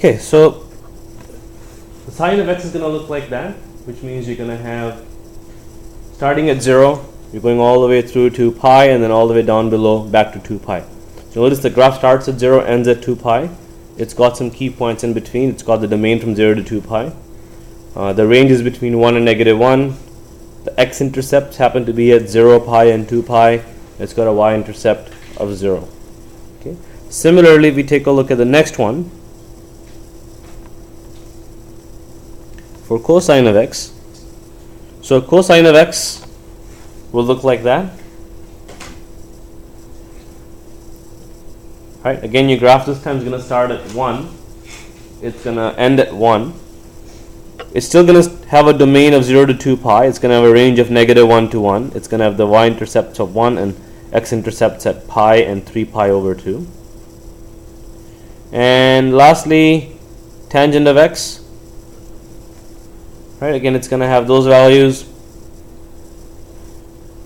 Okay, so the sine of x is going to look like that, which means you're going to have, starting at 0, you're going all the way through to pi, and then all the way down below back to 2 pi. So notice the graph starts at 0, ends at 2 pi. It's got some key points in between. It's got the domain from 0 to 2 pi. The range is between 1 and -1. The x-intercepts happen to be at 0 pi and 2 pi. It's got a y-intercept of 0. Okay. Similarly, if we take a look at the next one, for cosine of x. So cosine of x will look like that. Right, again, your graph this time is going to start at 1. It's going to end at 1. It's still going to have a domain of 0 to 2 pi. It's going to have a range of -1 to 1. It's going to have the y-intercepts of 1 and x-intercepts at pi and 3 pi over 2. And lastly, tangent of x. Right, again, it's going to have those values.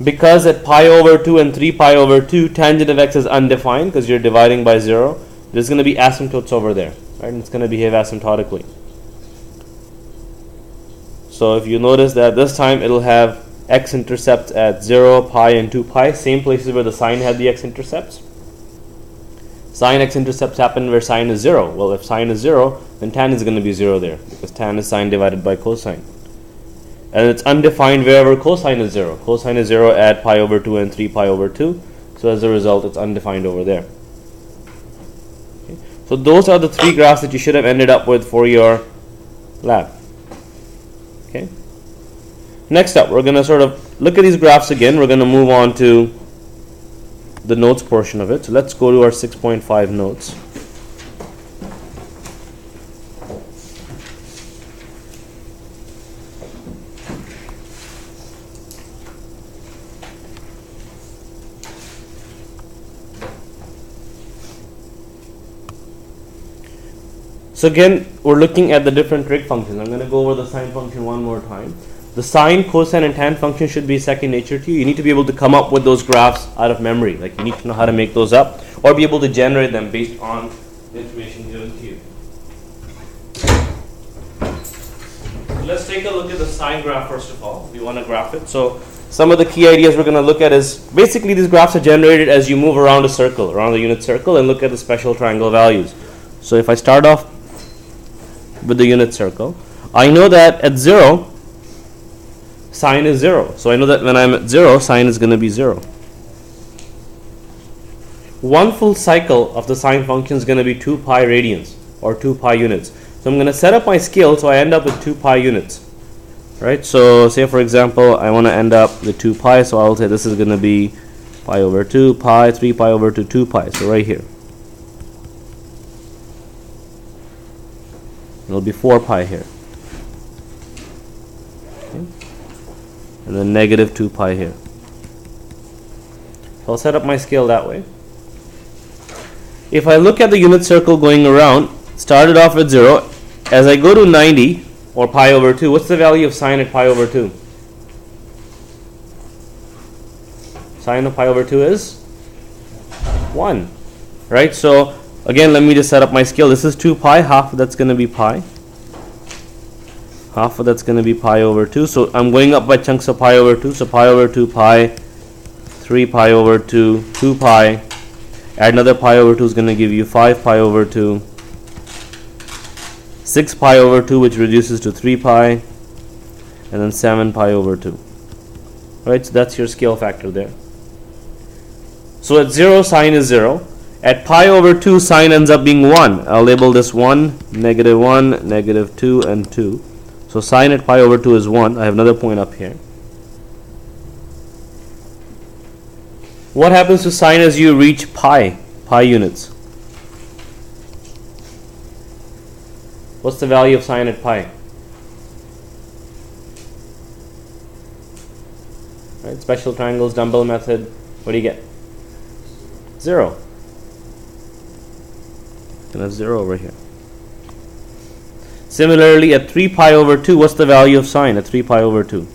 Because at pi over 2 and 3 pi over 2, tangent of x is undefined because you're dividing by 0. There's going to be asymptotes over there, right? And it's going to behave asymptotically. So if you notice that this time it'll have x-intercepts at 0, pi, and 2 pi, same places where the sine had the x-intercepts. Sine x-intercepts happen where sine is 0. Well, if sine is 0, then tan is going to be 0 there because tan is sine divided by cosine. And it's undefined wherever cosine is 0. Cosine is 0 at pi over 2 and 3 pi over 2. So as a result, it's undefined over there. Okay. So those are the 3 graphs that you should have ended up with for your lab. Okay. Next up, we're going to sort of look at these graphs again. We're going to move on to the notes portion of it. So let's go to our 6.5 notes. So again, we're looking at the different trig functions. I'm going to go over the sine function one more time. The sine, cosine, and tan function should be second nature to you. You need to be able to come up with those graphs out of memory. Like you need to know how to make those up or be able to generate them based on the information given to you. So let's take a look at the sine graph first of all. We want to graph it. So some of the key ideas we're going to look at is basically these graphs are generated as you move around a circle, around the unit circle, and look at the special triangle values. So if I start off with the unit circle, I know that at 0, sine is 0. So I know that when I'm at 0, sine is going to be 0. One full cycle of the sine function is going to be 2 pi radians or 2 pi units. So I'm going to set up my scale so I end up with 2 pi units. Right? So say for example, I want to end up with 2 pi, so I'll say this is going to be pi over 2 pi, 3 pi over 2, 2 pi. So right here. It'll be 4 pi here. Okay. And then negative 2 pi here. So I'll set up my scale that way. If I look at the unit circle going around, started off at 0. As I go to 90 or pi over 2, what's the value of sine at pi over 2? Sine of pi over 2 is 1. Right? So again, let me just set up my scale. This is 2 pi, half of that's going to be pi. Half of that's going to be pi over 2. So I'm going up by chunks of pi over 2. So pi over 2 pi, 3 pi over 2, 2 pi. Add another pi over 2 is going to give you 5 pi over 2. 6 pi over 2, which reduces to 3 pi. And then 7 pi over 2. Right, so that's your scale factor there. So at 0, sine is 0. At pi over 2, sine ends up being 1. I'll label this 1, -1, -2, and 2. So sine at pi over 2 is 1. I have another point up here. What happens to sine as you reach pi units? What's the value of sine at pi? Right, special triangles, dumbbell method. What do you get? 0. And that's 0 over here. Similarly, at 3 pi over 2, what's the value of sine at 3 pi over 2?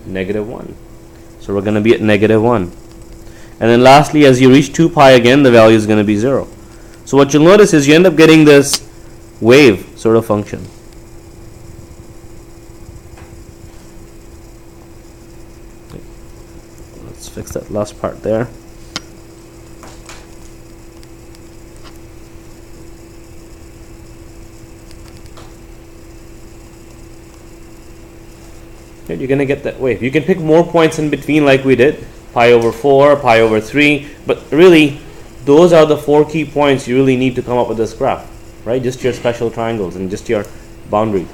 -1. So we're going to be at -1. And then lastly, as you reach 2 pi again, the value is going to be 0. So what you'll notice is you end up getting this wave sort of function. Let's fix that last part there. You're going to get that wave. You can pick more points in between like we did, pi over 4, pi over 3, but really those are the 4 key points you really need to come up with this graph, right? Just your special triangles and just your boundary.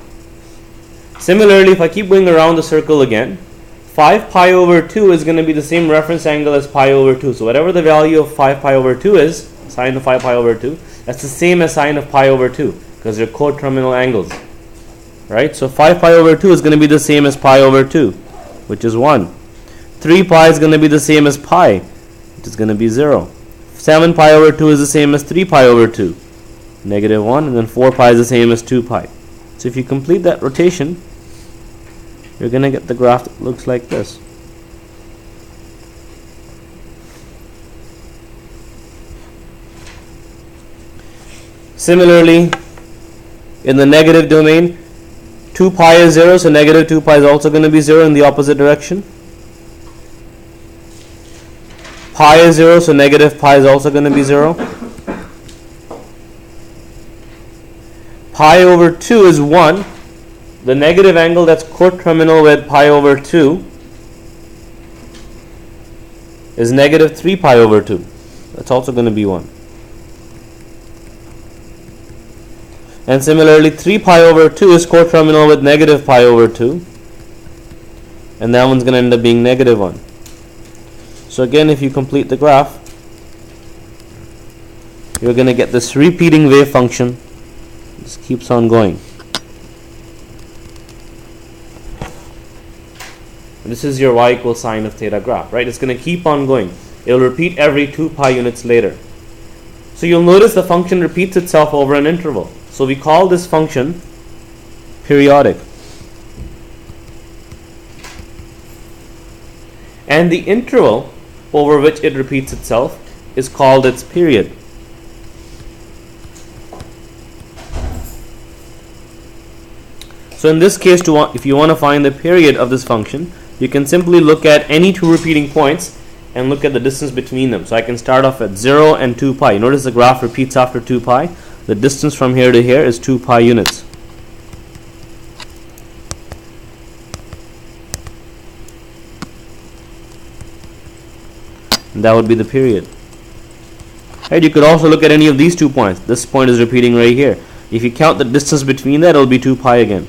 Similarly, if I keep going around the circle again, 5 pi over 2 is going to be the same reference angle as pi over 2. So whatever the value of 5 pi over 2 is, sine of 5 pi over 2, that's the same as sine of pi over 2 because they're coterminal angles. Right? So 5 pi over 2 is going to be the same as pi over 2, which is 1. 3 pi is going to be the same as pi, which is going to be 0. 7 pi over 2 is the same as 3 pi over 2, negative 1. And then 4 pi is the same as 2 pi. So if you complete that rotation, you're going to get the graph that looks like this. Similarly, in the negative domain, 2 pi is 0, so negative 2 pi is also going to be 0 in the opposite direction. Pi is 0, so negative pi is also going to be 0. Pi over 2 is 1. The negative angle that's coterminal with pi over 2 is negative 3 pi over 2. That's also going to be 1. And similarly, 3 pi over 2 is coterminal with negative pi over 2. And that one's going to end up being negative 1. So again, if you complete the graph, you're going to get this repeating wave function. This keeps on going. This is your y equals sine of theta graph, right? It's going to keep on going. It will repeat every 2 pi units later. So you'll notice the function repeats itself over an interval. So we call this function periodic. And the interval over which it repeats itself is called its period. So in this case, if you want to find the period of this function, you can simply look at any 2 repeating points and look at the distance between them. So I can start off at 0 and 2 pi. Notice the graph repeats after 2 pi. The distance from here to here is 2 pi units. And that would be the period. Right, you could also look at any of these 2 points. This point is repeating right here. If you count the distance between that, it will be 2 pi again.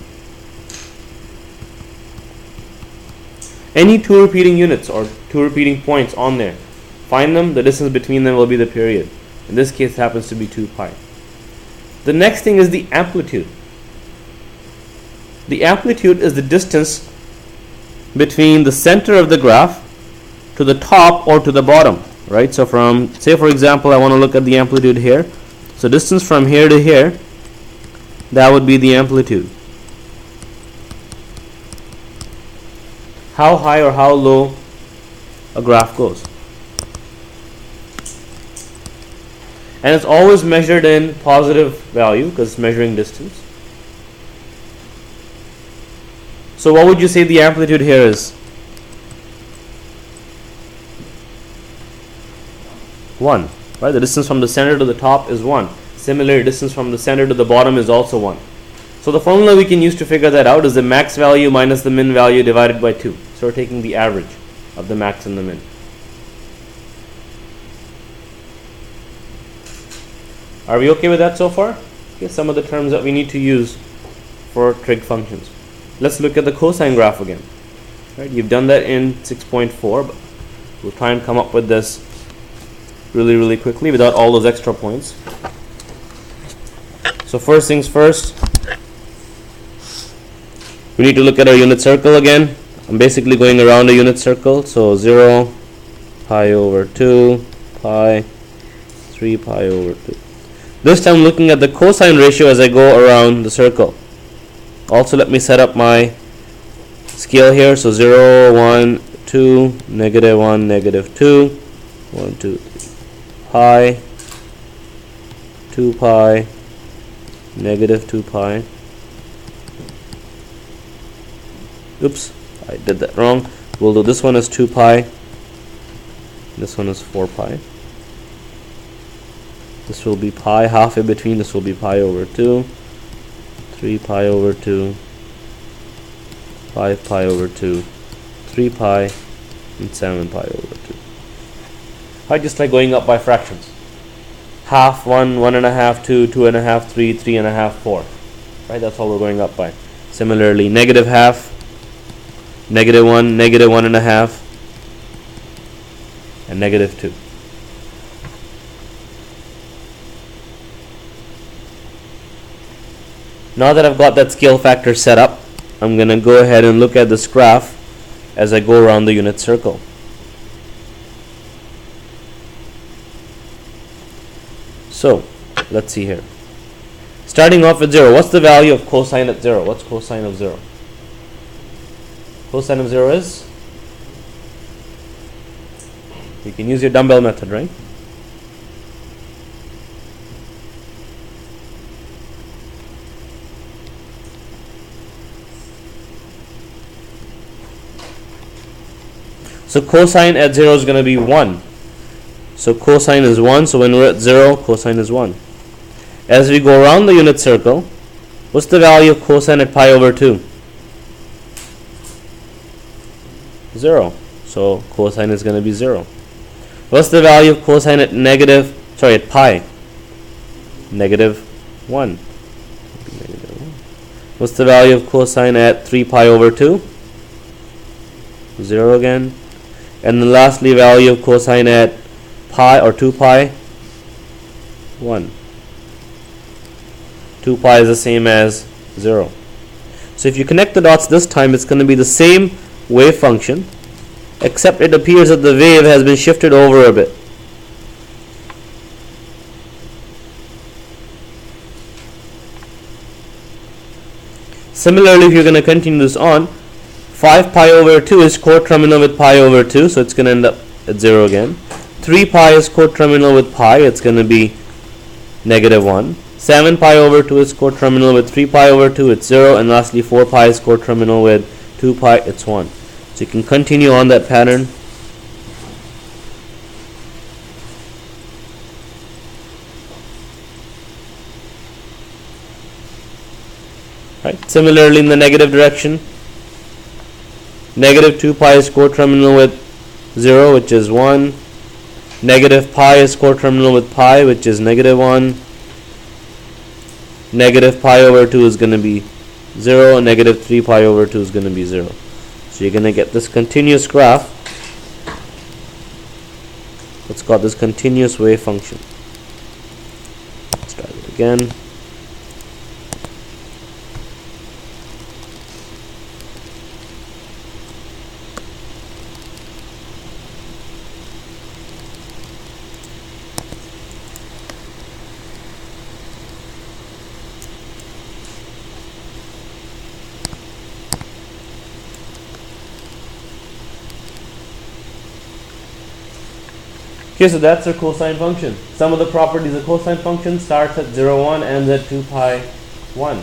Any 2 repeating units or 2 repeating points on there, find them, the distance between them will be the period. In this case, it happens to be 2 pi. The next thing is the amplitude. The amplitude is the distance between the center of the graph to the top or to the bottom, right? So from, say for example, I want to look at the amplitude here. So distance from here to here, that would be the amplitude. How high or how low a graph goes. And it's always measured in positive value because it's measuring distance. So what would you say the amplitude here is? 1. Right? The distance from the center to the top is 1. Similarly, distance from the center to the bottom is also 1. So the formula we can use to figure that out is the max value minus the min value divided by 2. So we're taking the average of the max and the min. Are we okay with that so far? Okay, some of the terms that we need to use for trig functions. Let's look at the cosine graph again. Right, you've done that in 6.4, but we'll try and come up with this really quickly without all those extra points. So first things first, we need to look at our unit circle again. I'm basically going around a unit circle. So 0, pi over 2, pi, 3 pi over 2. This time looking at the cosine ratio as I go around the circle. Also let me set up my scale here. So 0, 1, 2, negative 1, negative 2. 1, 2, 3. Pi, 2 pi, negative 2 pi. Oops, I did that wrong. We'll do this one as 2 pi. This one is 4 pi. This will be pi, half in between. This will be pi over 2. 3 pi over 2. 5 pi over 2. 3 pi. And 7 pi over 2. I just like going up by fractions. Half, 1, 1.5, 2, 2.5, 3, 3.5, 4. Right, that's all we're going up by. Similarly, negative half, negative 1, negative 1.5, and negative 2. Now that I've got that scale factor set up, I'm going to go ahead and look at this graph as I go around the unit circle. So, let's see here. Starting off at 0, what's the value of cosine at 0? What's cosine of 0? Cosine of 0 is? You can use your dumbbell method, right? So cosine at 0 is going to be 1. So cosine is 1. So when we're at 0, cosine is 1. As we go around the unit circle, what's the value of cosine at pi over 2? 0. So cosine is going to be 0. What's the value of cosine at at pi? Negative 1. What's the value of cosine at 3 pi over 2? 0 again. And then lastly, value of cosine at pi or 2 pi? 1. 2 pi is the same as 0. So if you connect the dots this time, it's going to be the same wave function, except it appears that the wave has been shifted over a bit. Similarly, if you're going to continue this on, 5 pi over 2 is coterminal with pi over 2, so it's going to end up at 0 again. 3 pi is coterminal with pi, it's going to be negative 1. 7 pi over 2 is coterminal with 3 pi over 2, it's 0. And lastly, 4 pi is coterminal with 2 pi, it's 1. So you can continue on that pattern. Right. Similarly, in the negative direction, negative 2 pi is coterminal with 0, which is 1. Negative pi is coterminal with pi, which is negative 1. Negative pi over 2 is going to be 0. And negative 3 pi over 2 is going to be 0. So you're going to get this continuous graph. It's got this continuous wave function. Let's try it again. Okay, so that's our cosine function. Some of the properties of cosine function starts at 0, 1, ends at 2 pi 1.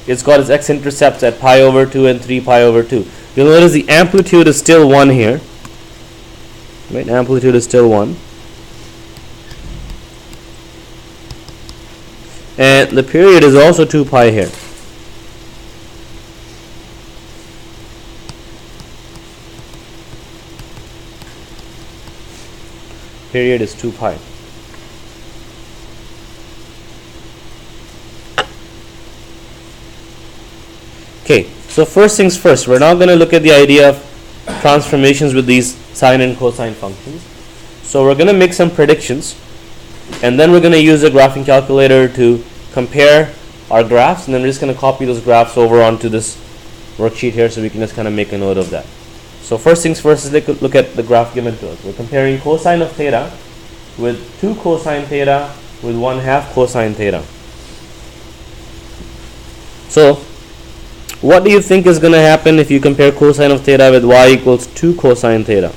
It's got its x-intercepts at pi over 2 and 3 pi over 2. You'll notice the amplitude is still 1 here. Right, amplitude is still 1. And the period is also 2 pi here. Period is 2 pi. Okay, so first things first, we're now going to look at the idea of transformations with these sine and cosine functions. So we're going to make some predictions, and then we're going to use a graphing calculator to compare our graphs, and then we're just going to copy those graphs over onto this worksheet here so we can just kind of make a note of that. So first things first is look at the graph given to us. We're comparing cosine of theta with 2 cosine theta with 1/2 cosine theta. So What do you think is going to happen if you compare cosine of theta with y equals 2 cosine theta?